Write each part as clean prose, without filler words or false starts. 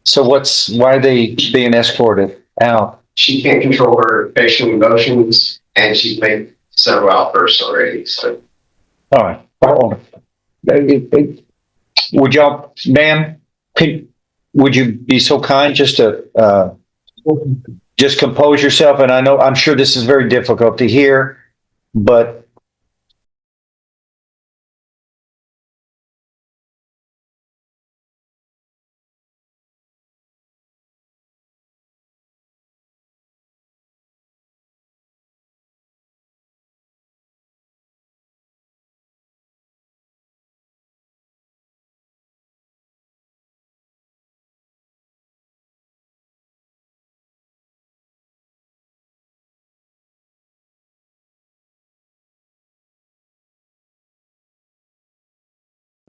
So why are they being escorted out? She can't control her facial emotions, and she's made several outbursts already. So, All right. Would y'all, ma'am, would you be so kind just to just compose yourself? And I'm sure this is very difficult to hear, but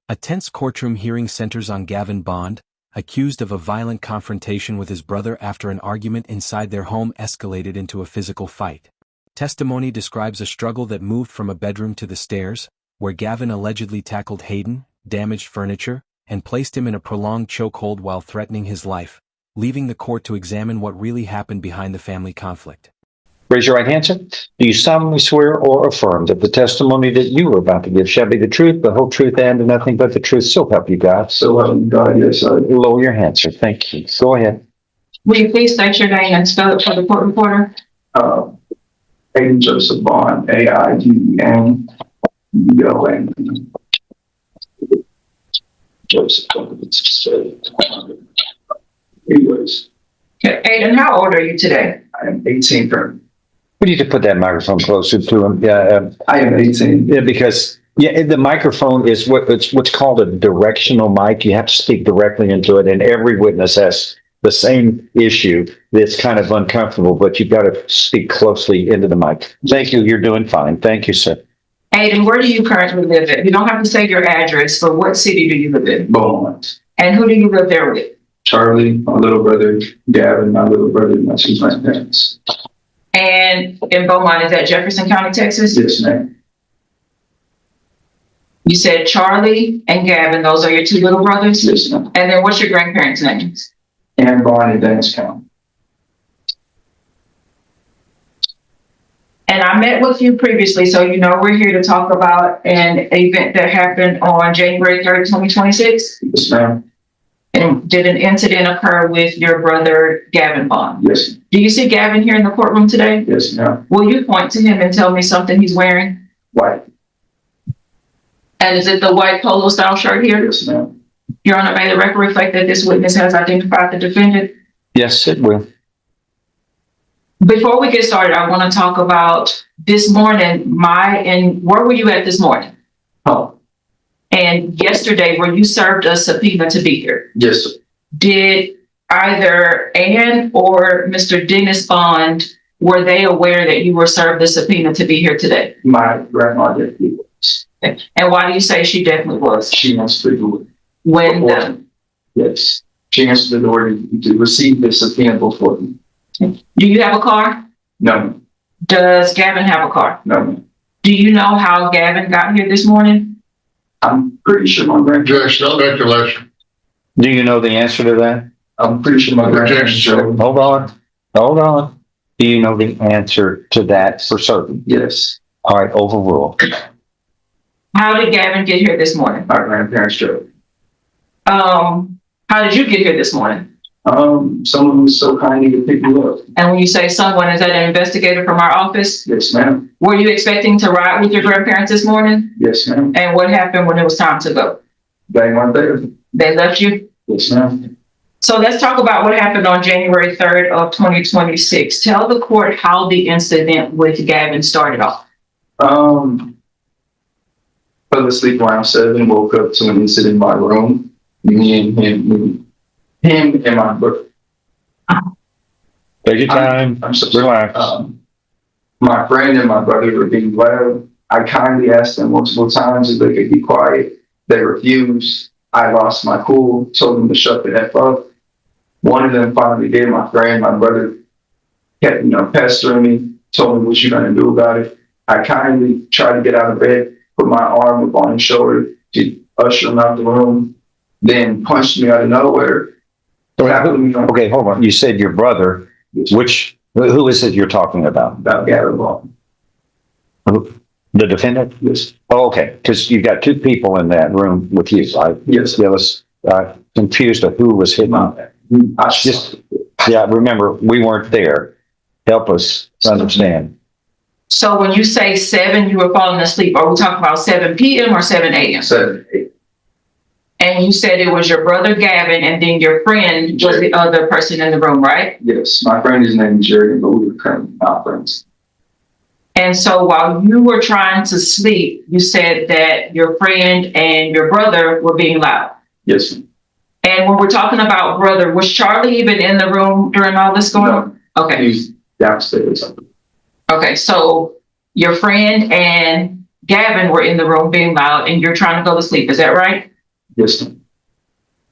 A tense courtroom hearing centers on Gavin Bond, accused of a violent confrontation with his brother after an argument inside their home escalated into a physical fight. Testimony describes a struggle that moved from a bedroom to the stairs, where Gavin allegedly tackled Hayden, damaged furniture, and placed him in a prolonged chokehold while threatening his life, leaving the court to examine what really happened behind the family conflict. raise your right hand, sir. Do you solemnly swear or affirm that the testimony that you are about to give shall be the truth, the whole truth, and nothing but the truth? So help you God. so help me God, yes, sir. Lower your hand, sir. Thank you. Go ahead. Will you please state your name and spell it for the court reporter? Hayden Joseph Bond, AIDEN, Joseph. Anyways, Okay, Aiden, how old are you today? I am 18 currently. We need to put that microphone closer to him. I am 18. Yeah, because the microphone is what's called a directional mic. You have to speak directly into it, and every witness has the same issue. That's kind of uncomfortable, but you've got to speak closely into the mic. Thank you. You're doing fine. Thank you, sir. Aiden, where do you currently live in? You don't have to say your address, but what city do you live in? Beaumont. And who do you live there with? Charlie, my little brother, Gavin, my little brother, my two grandparents. And in Beaumont, is that Jefferson County, Texas? Yes, ma'am. You said Charlie and Gavin, those are your two little brothers? Yes, ma'am. And then what's your grandparents' names? And Bond in Dennis County. And I met with you previously, so you know we're here to talk about an event that happened on January 3rd, 2026. Yes, ma'am. And did an incident occur with your brother, Gavin Bond? Yes. Do you see Gavin here in the courtroom today? Yes, ma'am. Will you point to him and tell me something he's wearing? White. And is it the white polo style shirt here? Yes, ma'am. Your Honor, may the record reflect that this witness has identified the defendant? Yes, it will. Before we get started, I want to talk about this morning, where were you at this morning? Oh, And yesterday, were you served a subpoena to be here? yes, sir. Did either Ann or Mr. Dennis Bond, were they aware that you were served a subpoena to be here today? My grandma definitely was. And why do you say she definitely was? She answered the door. When Yes. She answered the door to receive the subpoena before me. do you have a car? No, Does Gavin have a car? no. Do you know how Gavin got here this morning? I'm pretty sure my grandparents. Objection, speculation. Do you know the answer to that? I'm pretty sure my grandparents. Objection. Hold on. Do you know the answer to that for certain? Yes, All right, overrule. How did Gavin get here this morning? my grandparents drove. How did you get here this morning? Someone was so kind to pick me up. And when you say someone, is that an investigator from our office? Yes, ma'am. Were you expecting to ride with your grandparents this morning? Yes, ma'am. And what happened when it was time to go? They weren't there. They left you? Yes, ma'am. So let's talk about what happened on January 3rd of 2026. Tell the court how the incident with Gavin started off. Fell asleep around 7, woke up to an incident in my room. Me and him and my brother. Take your time. I'm so sorry. Relax. My friend and my brother were being loud. I kindly asked them multiple times if they could be quiet. They refused. I lost my cool, told them to shut the F up. One of them finally did. My friend, my brother, kept, pestering me, told me what you gonna do about it. I kindly tried to get out of bed, put my arm up on his shoulder to usher him out the room, then punched me out of nowhere Okay, hold on. You said your brother, who is it you're talking about? About Gavin Bond. The defendant? Yes. Oh, okay, because you got two people in that room with you, right? Yes. Yeah, I was confused of who was hitting. Yeah, remember, we weren't there. Help us understand. So when you say 7, you were falling asleep, are we talking about 7 p.m. or 7 a.m.? 7, 8. And you said it was your brother Gavin and then your friend was the other person in the room, right? Yes, my friend is named Jerry, but we were currently not friends. And so while you were trying to sleep, you said that your friend and your brother were being loud. Yes. And when we're talking about brother, was Charlie even in the room during all this going on? Okay. He's downstairs. Okay. So your friend and Gavin were in the room being loud and you're trying to go to sleep. Is that right? Yes.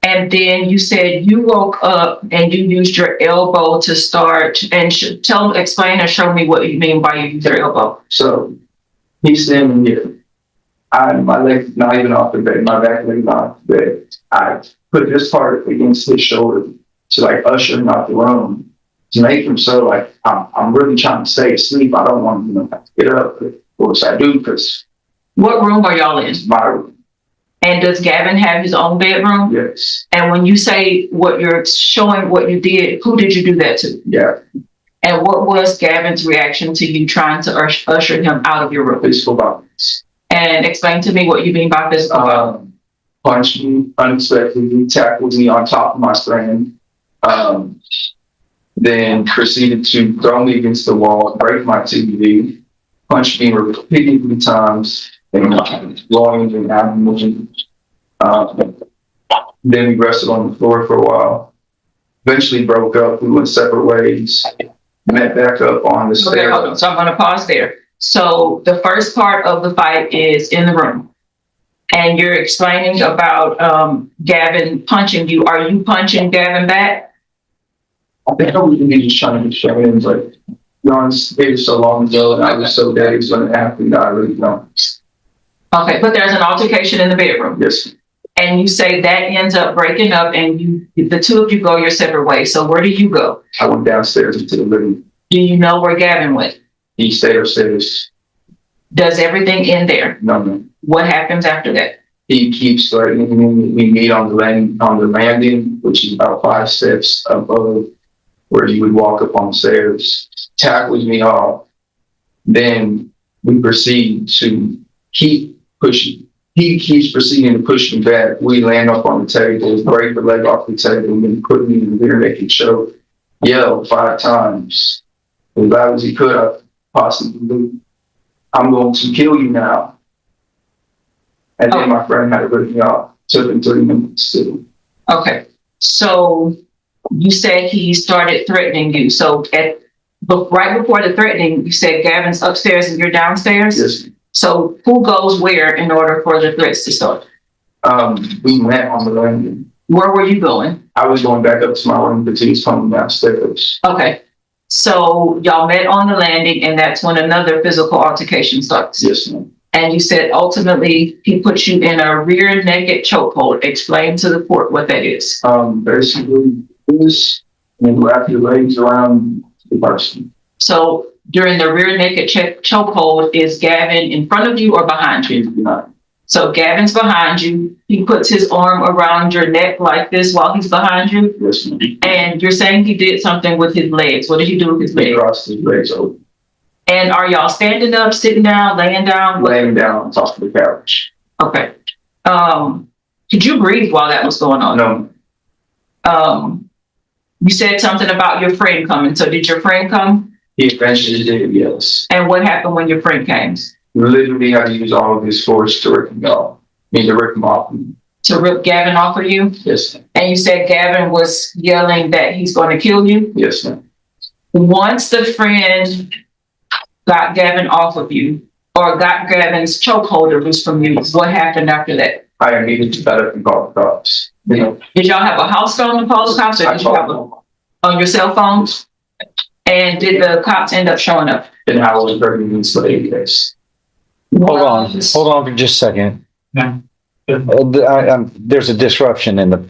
And then you said you woke up and you used your elbow to start and explain and show me what you mean by you used your elbow. So he's standing here. My leg's not even off the bed. My back leg not off the bed. I put this part against his shoulder to like usher him out the room to make him so like I'm really trying to stay asleep. I don't want him to have to get up. Of course I do because What room are y'all in? my room. And does Gavin have his own bedroom? Yes. And when you say what you're showing what you did, who did you do that to? Yeah. And what was Gavin's reaction to you trying to usher him out of your room? Physical violence. And explain to me what you mean by physical violence. Punched me unexpectedly, tackled me on top of my friend, then proceeded to throw me against the wall, break my TV, punched me repeatedly times, and blowing and abdomen. Then we wrestled on the floor for a while. Eventually broke up. We went separate ways. Met back up on the Okay, stairs. hold on. So I'm going to pause there. So the first part of the fight is in the room. And you're explaining about Gavin punching you. Are you punching Gavin back? I think I was really just trying to show him, like, be honest, it was so long ago, and I was so days when an athlete, I really don't. Okay, but there's an altercation in the bedroom. Yes. And you say that ends up breaking up and the two of you go your separate ways. So where do you go? I went downstairs into the living room. Do you know where Gavin went? He stayed upstairs. Does everything end there? No. What happens after that? He keeps threatening me. We meet on the landing, which is about 5 steps above where you would walk up on the stairs. Tackles me off. Then we proceed to keep pushing. He keeps proceeding to push me back. We land up on the table, break the leg off the table, and then put me in the rear naked choke. Yell 5 times. As loud as he could, I possibly do. I'm going to kill you now. And then my friend had to rip me off. Took him 3 minutes to. Okay. So you said he started threatening you. So right before the threatening, you said Gavin's upstairs and you're downstairs? Yes. So who goes where in order for the threats to start? We met on the landing. Where were you going? I was going back up to my room because he was coming downstairs. Okay. So y'all met on the landing and that's when another physical altercation starts. Yes, ma'am. And you said ultimately he put you in a rear naked chokehold. Explain to the court what that is. Basically this and wrap your legs around the person. So during the rear naked chokehold, is Gavin in front of you or behind you? He's behind. So Gavin's behind you. He puts his arm around your neck like this while he's behind you. Yes, ma'am. And you're saying he did something with his legs. What did he do with his He legs? crossed his legs over. And are y'all standing up, sitting down, laying down? Laying down on top of the couch. Okay. Could you breathe while that was going on? No. You said something about your friend coming. So did your friend come? He eventually did, yes. And what happened when your friend came? He literally had to use all of his force to rip him off. To rip him off. To rip Gavin off of you? Yes, ma'am. And you said Gavin was yelling that he's going to kill you? Yes, ma'am. Once the friend got Gavin off of you or got Gavin's chokehold loose from you, what happened after that? I needed to get up and call the cops. Did y'all have a house phone to call the cops or did you have on your cell phones? And did the cops end up showing up? And I was very enslaved, yes. Hold on for just a second. There's a disruption in the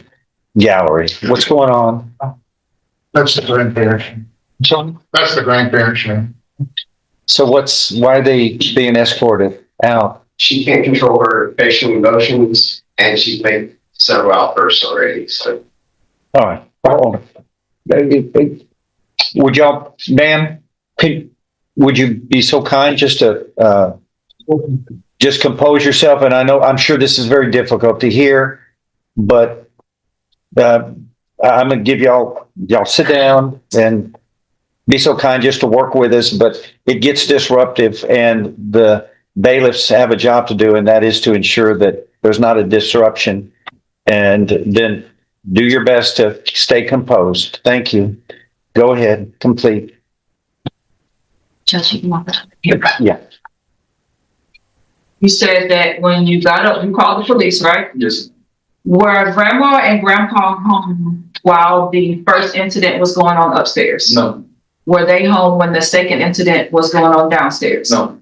gallery. What's going on? That's the grandparents. That's the grandparents. So why are they being escorted out? She can't control her facial emotions, and she's made several outbursts already. So All right. Hold on. Would y'all, ma'am, would you be so kind just to, just compose yourself? And I'm sure this is very difficult to hear, but, I'm gonna give y'all sit down and be so kind just to work with us, but it gets disruptive and the bailiffs have a job to do, and that is to ensure that there's not a disruption. And then do your best to stay composed. Thank you. Go ahead, complete. Judge, you want that? Yeah. You said that when you got up, you called the police, right? Yes, Were grandma and grandpa home while the first incident was going on upstairs? no, Were they home when the second incident was going on downstairs? no.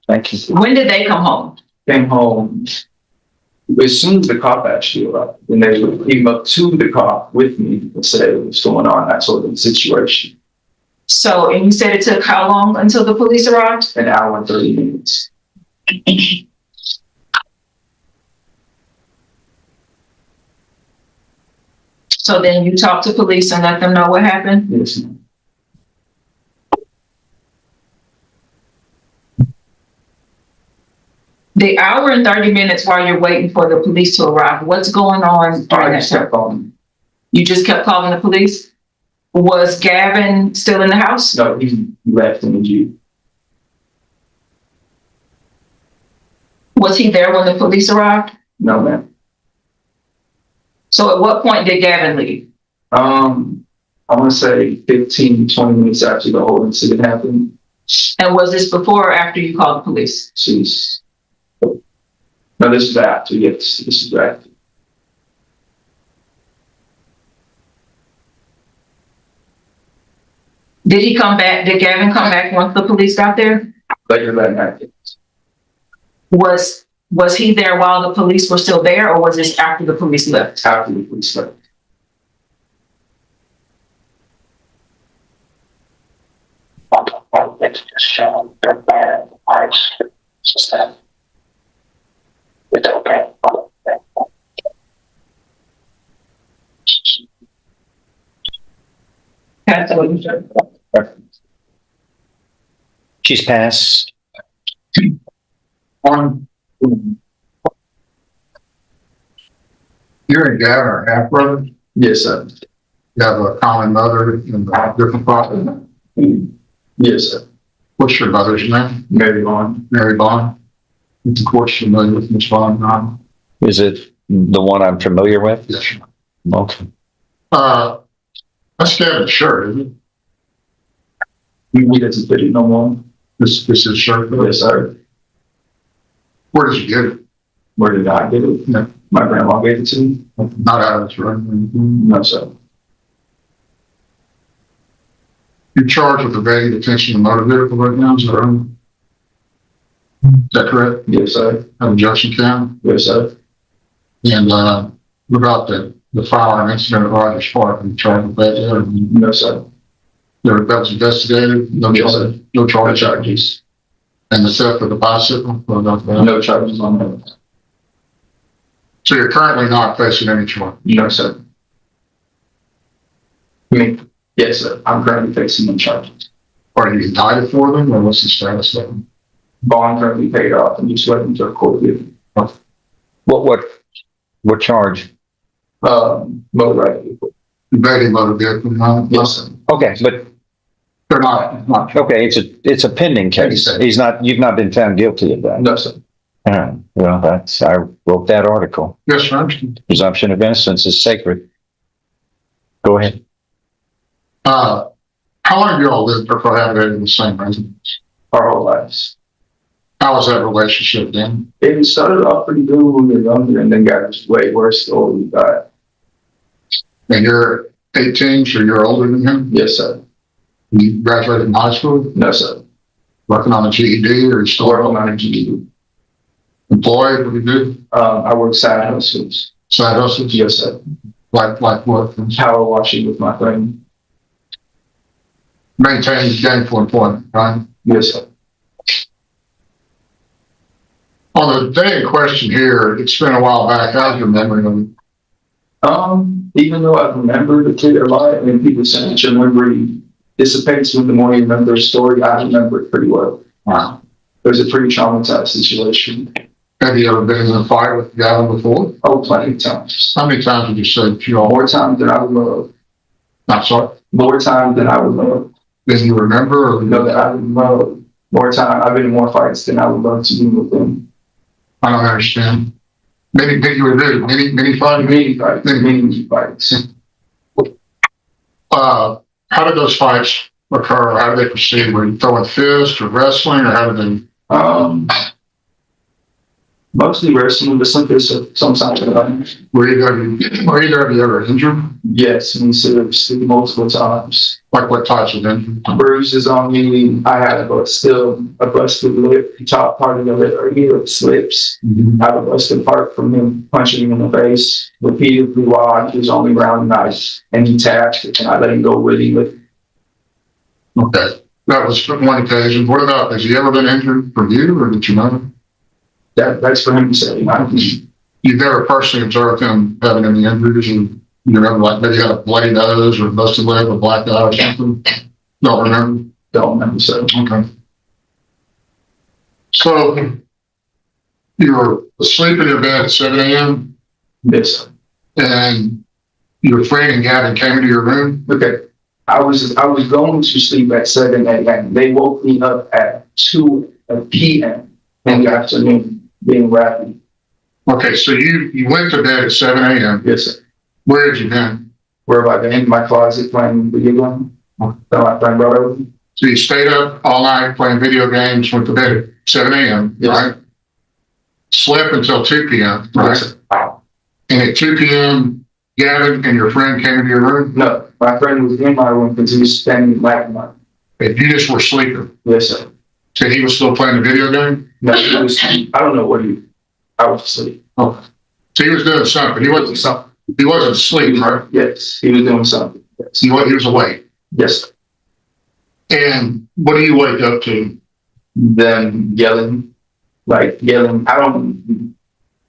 Thank you. When did they come home? Came home as soon as the cop actually arrived. And they came up to the cop with me and said what's going on, that sort of situation. So, and you said it took how long until the police arrived? An hour and 30 minutes. So then you talked to police and let them know what happened? Yes, ma'am. The hour and 30 minutes while you're waiting for the police to arrive, what's going on during I that just time? kept calling. You just kept calling the police? Was Gavin still in the house? No, he left in the Jeep. Was he there when the police arrived? No, ma'am. So at what point did Gavin leave? I want to say 15, 20 minutes after the whole incident happened. And was this before or after you called the police? No, this is after. Yes, this is after. Did he come back? Did Gavin come back once the police got there? Later that night. Was he there while the police were still there, or was this after the police left? After the police left. That's what you said. She's passed. On. You and Gavin are half brothers. Yes, sir. You have a common mother and a different father. Yes, sir. What's your mother's name? Mary Bond. Mary Bond. Of course, familiar with Miss Bond. Is it the one I'm familiar with? Yes. Okay. That's Gavin's shirt, isn't it? He doesn't fit it no more. This is shirt. Yes, sir. Where did you get it? Where did I get it? No. My grandma gave it to me. Not out of this room. No, sir. You're charged with evading detention of motor vehicle right now, is that right? Is that correct? Yes, sir. Out of Judson County? Yes, sir. And, what about the firearm incident at Rogers Park? You charged with that there? No, sir. That was investigated? No Yes, charge? sir. No No charge? charges. And the theft of the bicycle? What about that? No charges on that. So you're currently not facing any charge? No, sir. Yes, sir. I'm currently facing no charges. Are you indicted for them, or what's the status of them? Bond currently paid off and just waiting to the court with What charge? motorized vehicle. Evading motor vehicle, no? Yes, sir. Okay, but, They're not. okay, it's a pending case. You've not been found guilty of that. No, sir. All right. Well, I wrote that article. Yes, sir, I understand. Presumption of innocence is sacred. Go ahead. How long have you all lived or cohabitated in the same residence? Our whole lives. How was that relationship then? It started off pretty good when we were younger and then got way worse the older we got. And you're 18, so you're older than him? Yes, sir. You graduated from high school, No, sir. working on a GED, or you still Working on a GED. employed? What do you do? I work side hustles. Side hustles? Yes, sir. Like what? Power washing with my friend. Maintain gainful employment, right? Yes, sir. On the day in question here, it's been a while back. How's your memory of it? Even though I remember the kid a lot, and people say that your memory dissipates with the more you remember the story, I remember it pretty well. Wow. It was a pretty traumatized situation. Have you ever been in a fight with Gavin before? Oh, plenty of times. How many times would you say that you all? More times than I would love. I'm sorry. More times than I would love. Than you remember, or Know that I would love. More time. I've been in more fights than I would love to be with them. I don't understand. Many you were there. Many fights. Many fights. How did those fights occur? How did they proceed? Were you throwing fists or wrestling, or how did they? Mostly wrestling, but sometimes. Were either of you ever injured? Yes, me seriously multiple times. Like what types of injuries? Bruises on me. I had a busted lip. The top part of the lip right here slips. I have a busted part from him punching me in the face repeatedly while he was on the ground knife, and he tapped and I let him go with him. Okay, that was one occasion. What about, has he ever been injured from you, or did you know? That's for him to say. You've never personally observed him having any injuries, and you remember, like, maybe he had a bloody nose or a busted lip or black eye or something? Don't remember? Don't remember. So Okay. So you were asleep in your bed at 7 a.m. yes. and your friend and Gavin came into your room? Okay. I was going to sleep at 7 a.m. They woke me up at 2 p.m. in the afternoon, being rapid. Okay, so you went to bed at 7 a.m. Yes, sir. Where had you been? Where have I been? In my closet playing video games. That my friend brought over. So you stayed up all night playing video games, went to bed at 7 a.m., Yes. right? Slept until 2 p.m., right? Yes, sir. And at 2 p.m., Gavin and your friend came into your room? No, my friend was in my room because he was spending the night in my room. And you just were sleeping? Yes, sir. So he was still playing the video game? No, he was, I don't know what I was asleep. Oh. So he was doing something. He wasn't asleep, right? Yes, he was doing something. Yes, He was awake. yes sir. And what do you wake up to? Them yelling. I don't,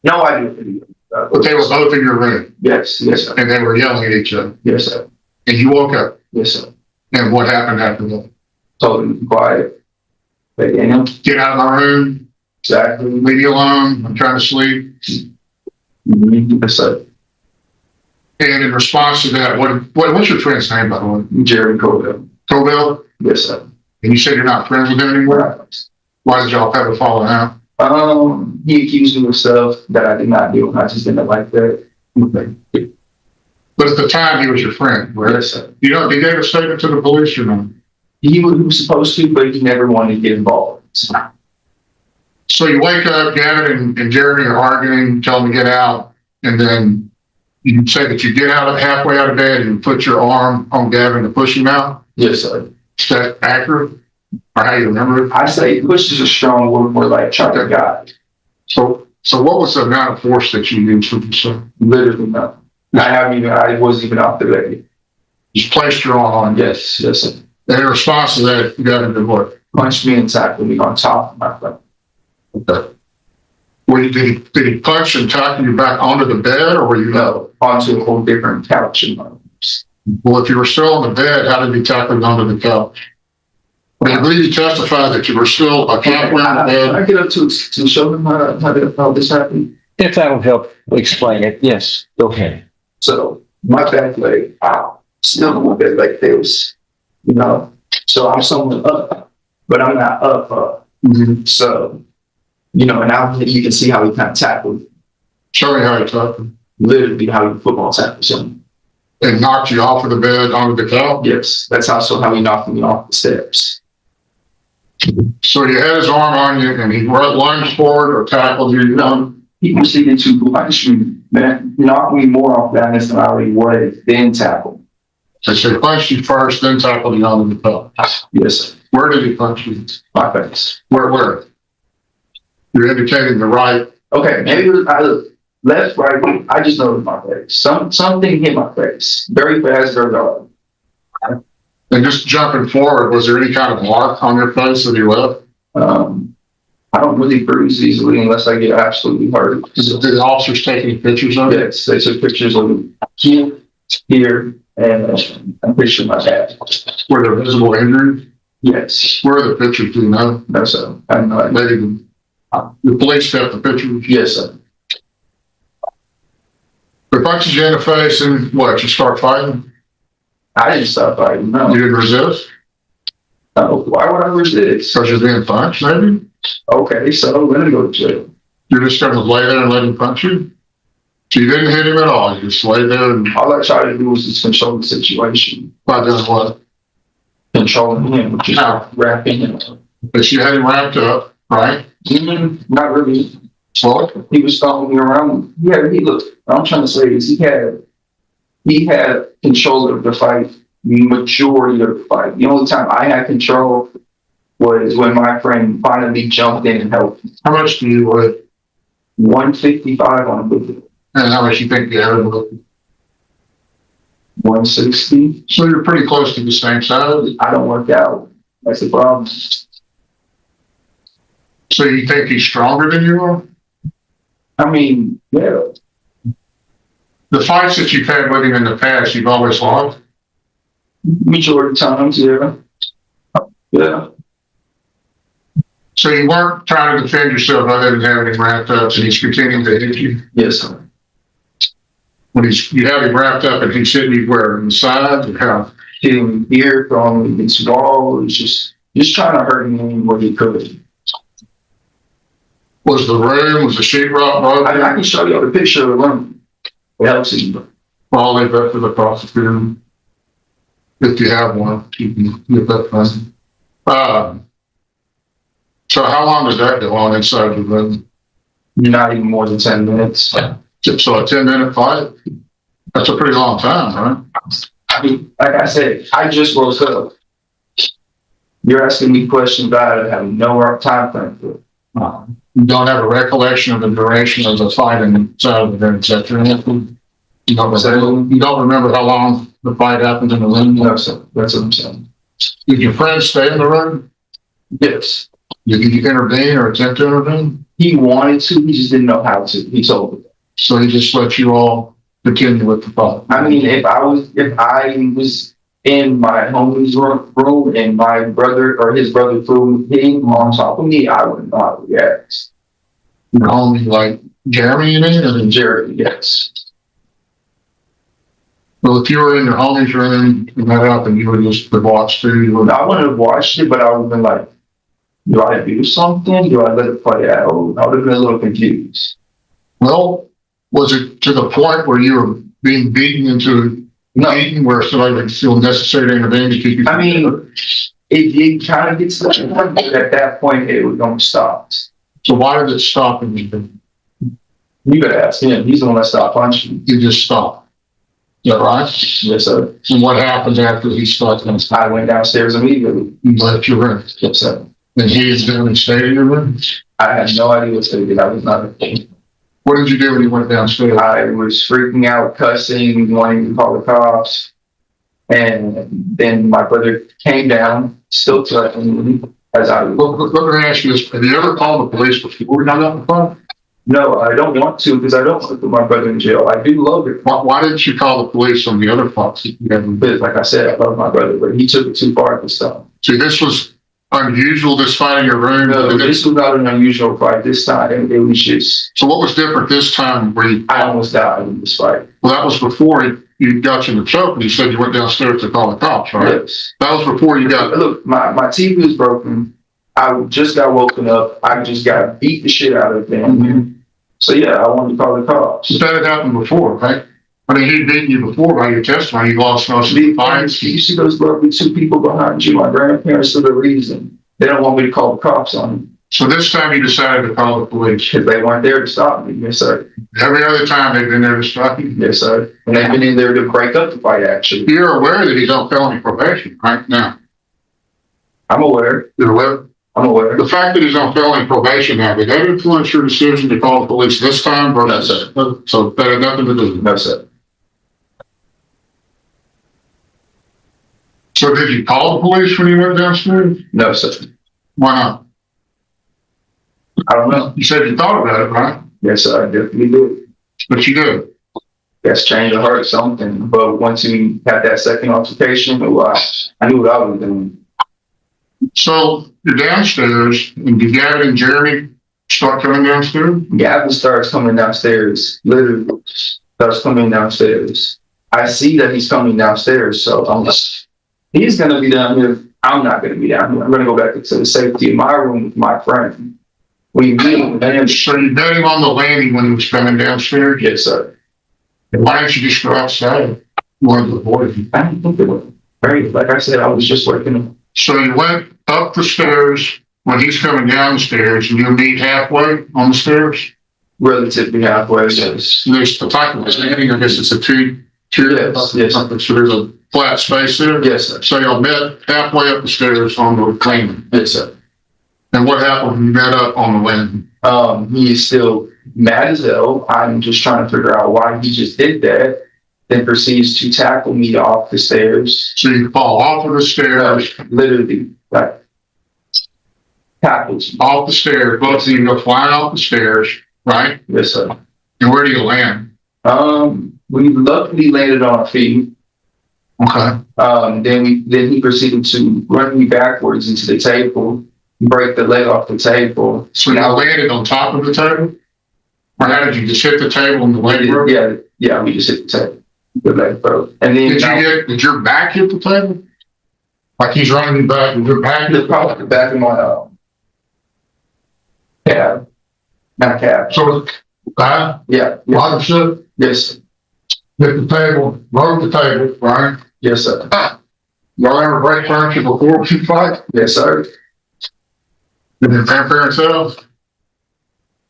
no idea what he But they were both in your room Yes, sir. and they were yelling at each other. Yes, sir. And you woke up. Yes, sir. And what happened after that? Told him to be quiet. But him, Get out of my room. exactly. Leave me alone. I'm trying to sleep. Yes, sir. And in response to that, what's your friend's name, by the way? Jerry Covell. Cobell? Yes, sir. And you said you're not friends with him anymore? Right. Why did y'all have a falling out? He accused me of stuff that I did not do, and I just didn't like that. But at the time, he was your friend, right? Yes, sir. You know, he gave a statement to the police or not? He was supposed to, but he never wanted to get involved. So you wake up, Gavin and Jeremy are arguing, tell him to get out, and then you say that you get out halfway out of bed and you put your arm on Gavin to push him out. Yes, sir. Is that accurate? Or how you remember it? I say push is a strong word, more like trying to guide. So what was the amount of force that you used with yourself? Literally nothing. I wasn't even off the bed. Just placed your arm on. Yes, sir. And in response to that, you got into what? Punched me and tackled me on top of my front. Okay. Did he punch and tackle you back onto the bed, or were you? No, onto a whole different couch in my room. Well, if you were still on the bed, how did he tackle you onto the couch? I believe you testified that you were still halfway on the bed. I get up to show them how this happened. If that will help explain it, yes, go ahead. So my back leg, still on my bed like this, so I'm somewhat up, but I'm not up. So, and now you can see how he kind of tackled, Show me how he tackled you. literally how he football tackled someone. And knocked you off of the bed onto the couch? Yes, that's how he knocked me off the steps. So he had his arm on you and he lunged forward or tackled you? He proceeded to punch me, knock me more off balance than I already was, then tackle. So he punched you first, then tackled you onto the couch. Yes, sir. Where did he punch you? My face. Where? You're indicating the right. Okay, maybe left, right, I just know it was my face. Something hit my face. Very fast, very hard. And just jumping forward, was there any kind of mark on your face that he left? I don't really bruise easily unless I get absolutely hurt. Did the officers take any pictures of it? Yes, they took pictures of here, and I'm pretty sure my back. Were there visible injuries? Yes. Where are the pictures, do you know? No, sir. I'm not. They didn't. The police kept the pictures. Yes, sir. They punched you in the face and what, you start fighting? I didn't stop fighting. No. You didn't resist? No. Why would I resist? Because you're being punched, maybe? Okay, so I'm gonna go to jail. You're just going to lay there and let him punch you? So you didn't hit him at all, you just lay there and All I tried to do was just control the situation. by doing what? Controlling him, just wrapping him up. But you had him wrapped up, right? Not really. So He was following me around. Yeah, look, what I'm trying to say is he had control of the fight, the majority of the fight. The only time I had control was when my friend finally jumped in and helped me. how much do you weigh? 155 on a good And how much you think Gavin would? 160. So you're pretty close to the same size. I don't work out. That's the problem. So you think he's stronger than you are? I mean, yeah, The fights that you've had with him in the past, you've always lost? majority times, yeah. Yeah. So you weren't trying to defend yourself other than having him wrapped up and he's continuing to hit you? Yes, sir. When you have him wrapped up and he's hitting you where, on the side or how? Hitting me here from this wall, it was just trying to hurt me where he could. Was the sheetrock broken? I can show you the picture of the room. It helps you. I'll leave that for the prosecutor. If you have one, you can get that done. So how long does that go on inside the room? Not even more than 10 minutes. So a 10-minute fight? That's a pretty long time, right? I mean, like I said, I just woke up. You're asking me questions I have no time frame for. You don't have a recollection of the duration of the fight inside of the room, et cetera. You don't remember how long the fight happened in the room? No, sir. That's what I'm saying. Did your friend stay in the room? Yes. Did you intervene or attempt to intervene? He wanted to, he just didn't know how to. He told me. So he just let you all continue with the fight? I mean, if I was in my homie's room and my brother or his brother threw him on top of me, I wouldn't know how to react. Your homie, like Jeremy, you mean? And Jerry, yes. Well, if you were in your homie's room and that happened, you would just have watched too. You would, I wouldn't have watched it, but I would have been like, do I do something? Do I let it play out? I would have been a little confused. well, was it to the point where you were being beaten into No, beaten where somebody would feel necessary to intervene to keep you? I mean, it kind of gets to that point, but at that point, it was going to stop. So why did it stop immediately? You gotta ask him. He's the one that stopped punching. You just stopped. Is that right? Yes, sir. And what happened after he stopped and I went downstairs immediately. you left your room? Yes, sir. And he is down and stayed in your room? I had no idea what to do. I was not a thing. What did you do when you went downstairs? I was freaking out, cussing, wanting to call the cops. And then my brother came down, still threatening me as I was. Well, let me ask you this. Have you ever called the police before you hung up the phone? No, I don't want to because I don't want to put my brother in jail. I do love it. Why didn't you call the police on the other phones? But like I said, I love my brother, but he took it too far this time. See, this was unusual, this fight in your room. No, this was not an unusual fight this time. It was just, So what was different this time where you, I almost died in this fight. well, that was before you got you in the choke and you said you went downstairs to call the cops, right? Yes. That was before you got, Look, my TV was broken. I just got woken up. I just got beat the shit out of them. So yeah, I wanted to call the cops. that had happened before, right? I mean, he'd beaten you before by your testimony, you lost most of the fights. You see those lovely two people behind you, my grandparents, for the reason. They don't want me to call the cops on them So this time you decided to call the police. because they weren't there to stop me. Yes, sir. Every other time they've been there to stop you. Yes, sir. And they've been in there to break up the fight, actually. You're aware that he's on felony probation right now. I'm aware. You're aware? I'm aware. The fact that he's on felony probation now, did that influence your decision to call the police this time? No, sir. So that had nothing to do with it. No, sir. So did you call the police when you went downstairs? No, sir. Why not? I don't know. You said you thought about it, right? Yes, sir. I definitely did. But you did. Yes, change of heart, something. But once we had that second altercation, I knew what I was doing. So you're downstairs, and did Gavin and Jeremy start coming downstairs? Gavin starts coming downstairs, literally starts coming downstairs. I see that he's coming downstairs, so I'm like, he's gonna be down here. I'm not gonna be down here. I'm gonna go back to the safety of my room with my friend. We meet with him. So you met him on the landing when he was coming downstairs? Yes, sir. Why didn't you just go outside? You wanted to avoid him. I didn't think it was very, like I said, I was just working. So you went up the stairs when he's coming down the stairs, and you meet halfway on the stairs? Relatively halfway. Yes. There's the type of landing, I guess it's a two. Yes, yes. So there's a flat space there? Yes, sir. So y'all met halfway up the stairs on the landing. Yes, sir. And what happened when you met up on the landing? He is still mad as hell. I'm just trying to figure out why he just did that. Then proceeds to tackle me off the stairs. So you fall off of the stairs, Literally, like tackles me. off the stairs, both of you go flying off the stairs, right? Yes, sir. And where do you land? We luckily landed on our feet. Okay. Then he proceeded to run me backwards into the table, break the leg off the table. So you landed on top of the table? Or how did you just hit the table and the leg broke? Yeah, we just hit the table. The leg broke. And then Did your back hit the table? Like he's running you back, did your back hit the table? probably the back of my cab. Not cab. So, Yeah. bottom should Yes. hit the table, broke the table, right? Yes, sir. Y'all ever break furniture before you fight? Yes, sir. Did your grandparents have?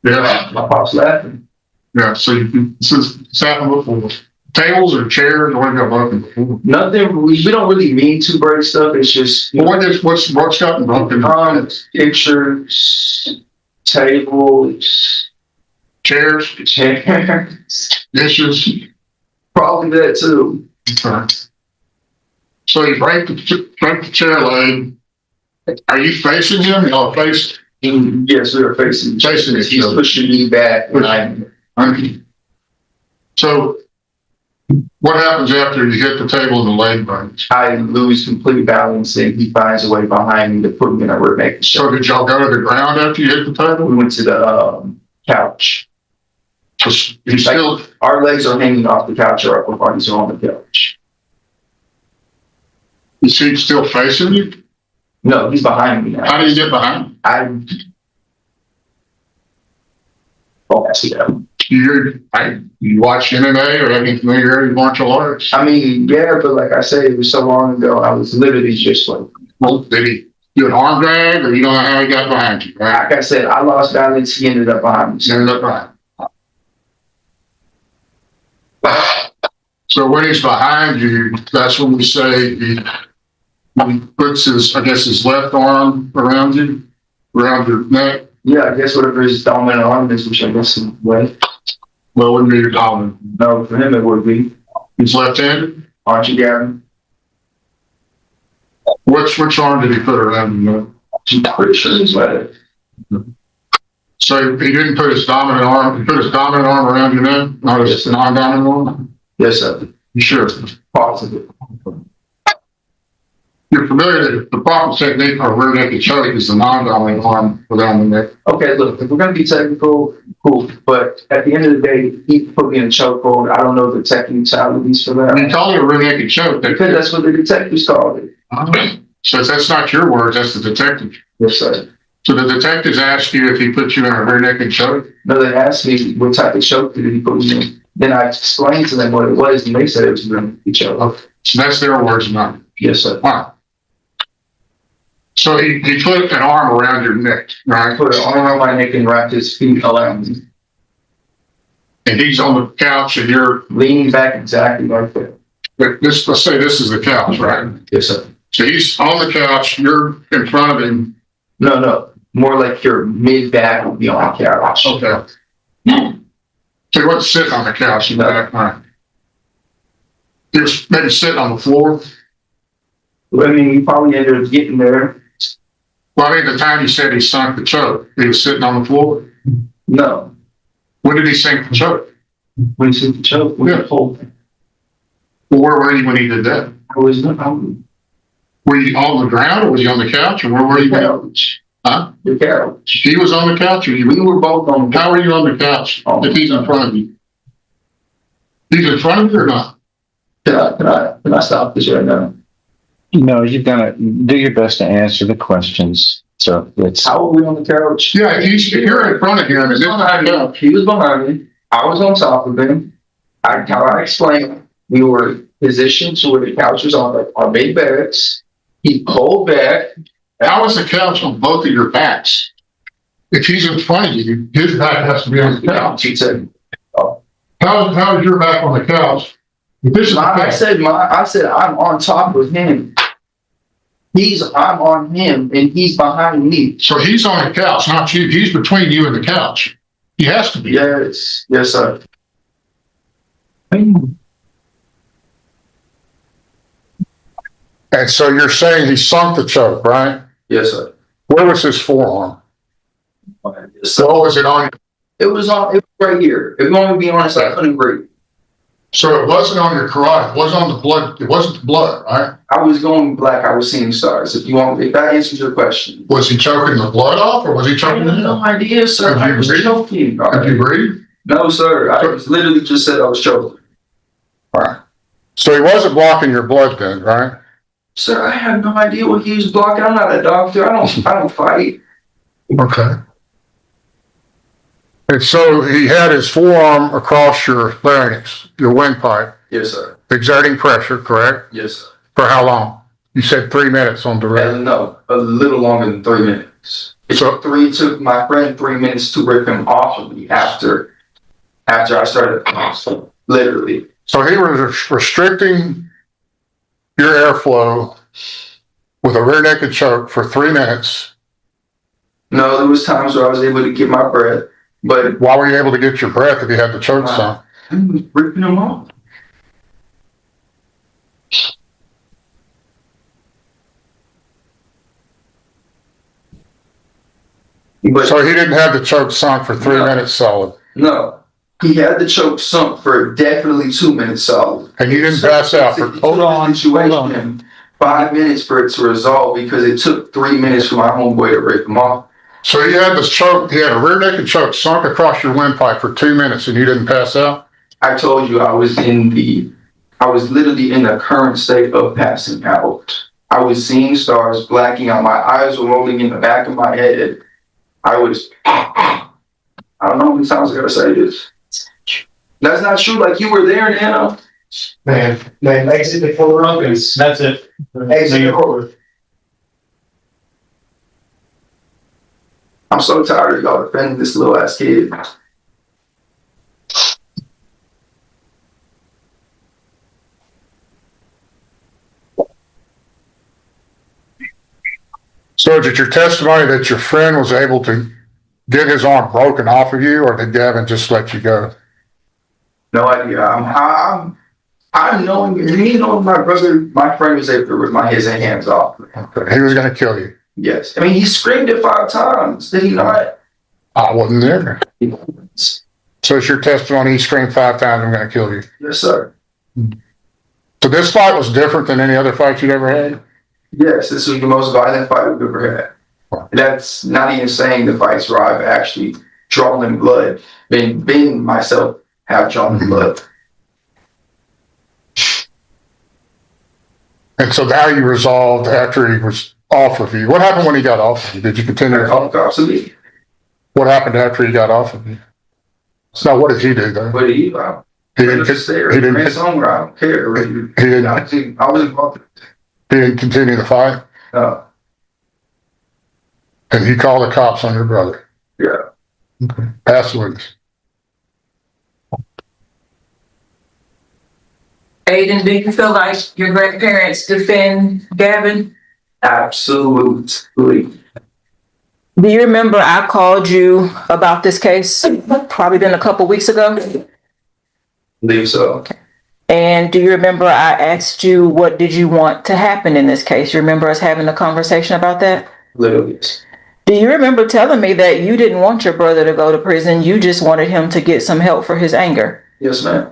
Yeah. My pop's laughing. Yeah, so it's happened before. Tables or chairs, what have you broken before? Nothing. We don't really mean to break stuff. It's just Well, what's gotten broken? pictures, tables, Chairs, chairs. dishes. Probably that too. Okay. So you break the chair leg. Are you facing him? Y'all face Yes, we were facing. Facing each He's other. pushing me back, and I'm. So what happens after you hit the table and the leg breaks? I lose complete balance, and he finds a way behind me to put me in a rear naked So show. did y'all go to the ground after you hit the table? We went to the couch. You still, Our legs are hanging off the couch, or our bodies are on the couch. is he still facing you? No, he's behind me now. How do you get behind? Oh, I see that. You watch MMA or any familiarity with martial arts? I mean, yeah, but like I said, it was so long ago. I was literally just like, Well, did he do an arm drag or you don't know how he got behind you, right? like I said, I lost balance. He ended up behind me. He ended up behind. So when he's behind you, that's when we say he puts his left arm around you, around your neck. Yeah, I guess whatever his dominant arm is, which I guess is way. Well, it wouldn't be your dominant. No, for him it would be. He's left-handed. Aren't you, Gavin? Which arm did he put around your neck? I'm pretty sure he's left. So he didn't put his dominant arm. He put his dominant arm around your neck, not his non-dominant arm. Yes, sir. You sure? Positive. You're familiar that the proper technique for a rear naked choke is the non-dominant arm around the neck. Okay, look, if we're gonna be technical, cool. But at the end of the day, he put me in a chokehold. I don't know the technicalities for And you that. call it a rear naked choke. Because that's what the detectives called it. So that's not your words, that's the detective. Yes, sir. So the detectives ask you if he put you in a rear naked choke? No, they asked me what type of choke did he put me in. Then I explained to them what it was, and they said it was a choke. So that's their words, not. Yes, sir. All right. So he put an arm around your neck, I right? put an arm around my neck and wrapped his feet around me, And he's on the couch and you're, leaning back exactly like that. let's say this is the couch, right? Yes, sir. So he's on the couch, you're in front of him, No. More like your mid-back would be on the couch. Okay. So he wasn't sitting on the couch in the back, all right. He was maybe sitting on the floor. I mean, you probably ended up getting there. Well, I mean, the time he said he sunk the choke, he was sitting on the floor. No. When did he sink the choke? When you see the choke, when you hold it. Well, where were you when he did that? I was on Were you on the ground or was he on the couch or where were the you? couch. Huh? The couch. He was on the couch or you? We were both on the couch. How are you on the couch if he's in front of you? He's in front of you or not? Can I stop this right now? No, you've got to do your best to answer the questions. So it's, How were we on the couch? Yeah, if you're in front of him and this guy up. He was behind me. I was on top of him. How I explained, we were positioned to where the couch was on our big beds. He pulled back. How is the couch on both of your backs? If he's in front of you, his back has to be on the couch. He said, How is your back on the couch? If this is the I couch, said I'm on top of him. I'm on him and he's behind me. so he's on the couch, not you. He's between you and the couch. He has to be. Yes, sir. And so you're saying he sunk the choke, right? Yes, sir. Where was his forearm? So What was it on? it was right here. If you want me to be honest, I couldn't breathe. So it wasn't on your carotid. It wasn't on the blood. It wasn't the blood, right? I was going black. I was seeing stars. If that answers your question. Was he choking the blood off or was he I choking have it no off? idea, sir. Have you I was breathed? choking. Did you breathe? No, sir. I was literally just said I was choking. Right. So he wasn't blocking your blood then, right? Sir, I have no idea what he was blocking. I'm not a doctor. I don't fight. Okay. And so he had his forearm across your larynx, your windpipe, Yes, sir. exerting pressure, correct? Yes, sir. For how long? You said 3 minutes on direct. No, a little longer than 3 minutes. It took my friend 3 minutes to rip him off of me after I started, literally. So he was restricting your airflow with a rear naked choke for 3 minutes. No, there was times where I was able to get my breath, but Why were you able to get your breath if you had the choke sunk? I was ripping him off. But So he didn't have the choke sunk for 3 No. minutes solid. no, he had the choke sunk for definitely 2 minutes solid. And you didn't pass out for, hold on. 5 minutes for it to resolve because it took 3 minutes for my homeboy to rip him off. so you had this choke, he had a rear naked choke sunk across your windpipe for 2 minutes and you didn't pass out? I told you I was literally in the current state of passing out. I was seeing stars, blacking out. My eyes were rolling in the back of my head. I don't know how many times I gotta say this. That's not true. Like, you were there now. Man, exit the courtroom. That's it. Exit the courtroom. I'm so tired of y'all defending this little ass kid. So is it your testimony that your friend was able to get his arm broken off of you or did Gavin just let you go? No idea. I'm knowing, me knowing my friend was able to rip his hands off. Okay. He was going to kill you. Yes. I mean, he screamed it 5 times. Did he not? I wasn't there. So it's your testimony he screamed 5 times, I'm going to kill you. Yes, sir. So this fight was different than any other fight you'd ever had? Yes, this was the most violent fight we've ever had. That's not even saying the fights where I've actually drawn in blood. Been myself have drawn in blood. And so now you resolved after he was off of you. What happened when he got off of you? Did you continue to Called fight? the cops to me. What happened after he got off of you? So what did he do though? But he didn't, just there. he didn't- Ran somewhere. I don't care. he didn't, I was involved. he didn't continue the fight? No. And he called the cops on your brother? Yeah. Okay. Pass the witness. Aiden, do you feel like your grandparents defend Gavin? Absolutely. Do you remember I called you about this case? Probably been a couple weeks ago. Believe so. And do you remember I asked you what did you want to happen in this case? You remember us having a conversation about that? Literally. Do you remember telling me that you didn't want your brother to go to prison? You just wanted him to get some help for his anger? Yes, ma'am.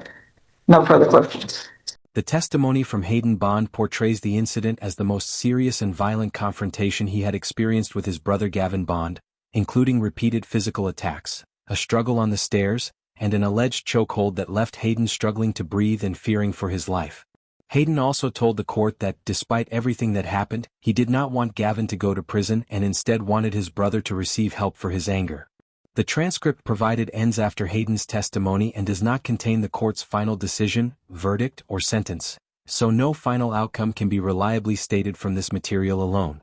No further questions. The testimony from Hayden Bond portrays the incident as the most serious and violent confrontation he had experienced with his brother Gavin Bond, including repeated physical attacks, a struggle on the stairs, and an alleged chokehold that left Hayden struggling to breathe and fearing for his life. Hayden also told the court that, despite everything that happened, he did not want Gavin to go to prison and instead wanted his brother to receive help for his anger. The transcript provided ends after Hayden's testimony and does not contain the court's final decision, verdict, or sentence, so no final outcome can be reliably stated from this material alone.